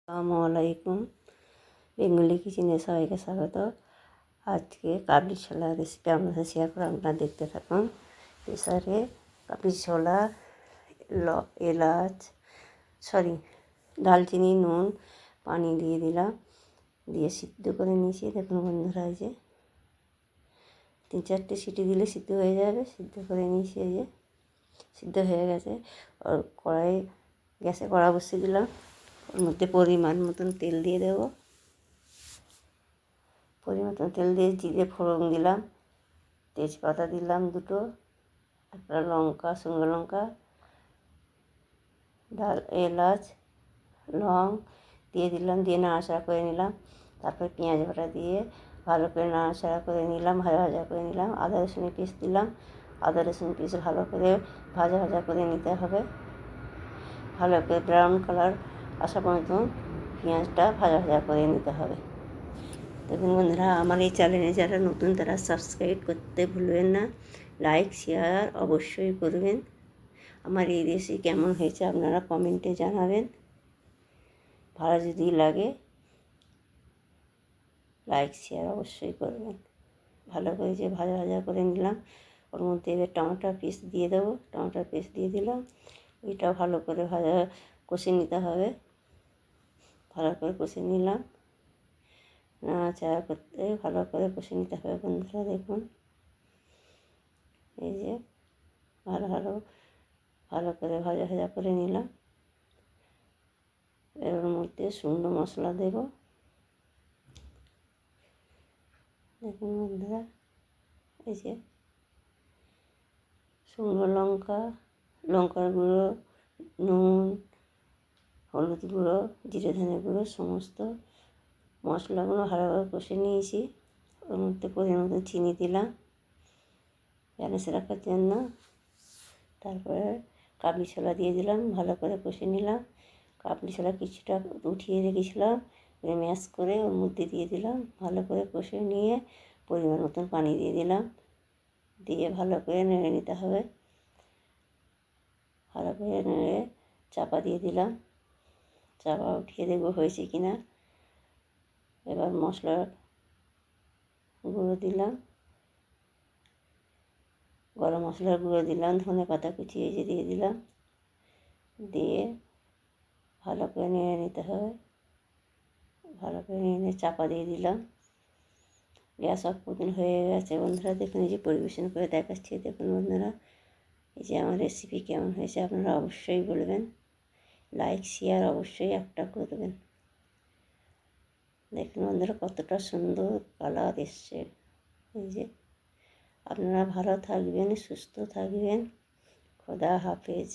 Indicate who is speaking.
Speaker 1: আসসালামু আলাইকুম। বেঙ্গলি কিচেনে সবাইকে স্বাগত। আজকে কাবলি ছোলা রেসিপি আপনাদের শেয়ার করে আপনারা দেখতে থাকুন। প্রেসারে কাবলি ছোলা, এলাচ দালচিনি, নুন, পানি দিয়ে দিলাম, দিয়ে সিদ্ধ করে নিয়েছি। দেখুন বন্ধুরা, এই যে 3-4টে সিটি দিলে সিদ্ধ হয়ে যাবে। সিদ্ধ করে নিয়েছি, এই যে সিদ্ধ হয়ে গেছে। আর গ্যাসে কড়া বসিয়ে দিলাম। ওর মধ্যে পরিমাণ মতন তেল দিয়ে দেব। পরিমাণ মতন তেল দিয়ে জিরে ফোড়ন দিলাম, তেজপাতা দিলাম 2টো, একটা লঙ্কা, শুকনো লঙ্কা, এলাচ, লং দিয়ে দিলাম, দিয়ে নাড়াচাড়া করে নিলাম। তারপরে পেঁয়াজ বাটা দিয়ে ভালো করে নাড়াচাড়া করে নিলাম, ভাজা ভাজা করে নিলাম। আদা রসুনের পেস্ট দিলাম, আদা রসুন পেস্ট ভালো করে ভাজা ভাজা করে নিতে হবে। ভালো করে ব্রাউন কালার আসা পর্যন্ত পেঁয়াজটা ভাজা ভাজা করে নিতে হবে। দেখুন বন্ধুরা, আমার এই চ্যানেলে যারা নতুন তারা সাবস্ক্রাইব করতে ভুলবেন না, লাইক শেয়ার অবশ্যই করবেন। আমার এই রেসিপি কেমন হয়েছে আপনারা কমেন্টে জানাবেন। ভালো যদি লাগে লাইক শেয়ার অবশ্যই করবেন। ভালো করে যে ভাজা ভাজা করে নিলাম, ওর মধ্যে এবার টমেটোর পেস্ট দিয়ে দেবো। টমেটোর পেস্ট দিয়ে দিলাম, ওইটা ভালো করে কষে নিতে হবে। ভালো করে কষে নিলাম, নাড়াচাড়া করতে ভালো করে কষে নিতে হবে। বন্ধুরা দেখুন, এই যে ভালো করে ভাজা ভাজা করে নিলাম। এর মধ্যে শুকনো মশলা দেব। দেখুন বন্ধুরা, এই যে শুকনো লঙ্কা, লঙ্কার গুঁড়ো, নুন, হলুদ গুঁড়ো, জিরে ধনে গুঁড়ো সমস্ত মশলাগুলো ভালোভাবে কষে নিয়েছি। ওর মধ্যে পরিমাণ মতো চিনি দিলাম ব্যালেন্স রাখার জন্য। তারপরে কাবলি ছোলা দিয়ে দিলাম, ভালো করে কষে নিলাম। কাবলি ছোলা কিছুটা উঠিয়ে রেখেছিলাম, ম্যাশ করে ওর মধ্যে দিয়ে দিলাম। ভালো করে কষে নিয়ে পরিমাণ মতন পানি দিয়ে দিলাম, দিয়ে ভালো করে নেড়ে নিতে হবে। ভালো করে নেড়ে চাপা দিয়ে দিলাম। চাপা উঠিয়ে দেখবো হয়েছে কি না। এবার মশলার গুঁড়ো দিলাম, গরম মশলার গুঁড়ো দিলাম, ধনে পাতা কুচিয়ে দিয়ে দিলাম, দিয়ে ভালো করে নেড়ে নিতে হবে। ভালো করে নেড়ে চাপা দিয়ে দিলাম। গ্যাস অফ হয়ে গেছে। বন্ধুরা দেখুন, এই যে পরিবেশন করে দেখাচ্ছি। দেখুন বন্ধুরা, এই যে আমার রেসিপি কেমন হয়েছে আপনারা অবশ্যই বলবেন। লাইক শেয়ার অবশ্যই একটা করবেন। দেখুন বন্ধুরা, কতটা সুন্দর কালার এসছে। এই যে আপনারা ভালো থাকবেন, সুস্থ থাকবেন। খোদা হাফেজ।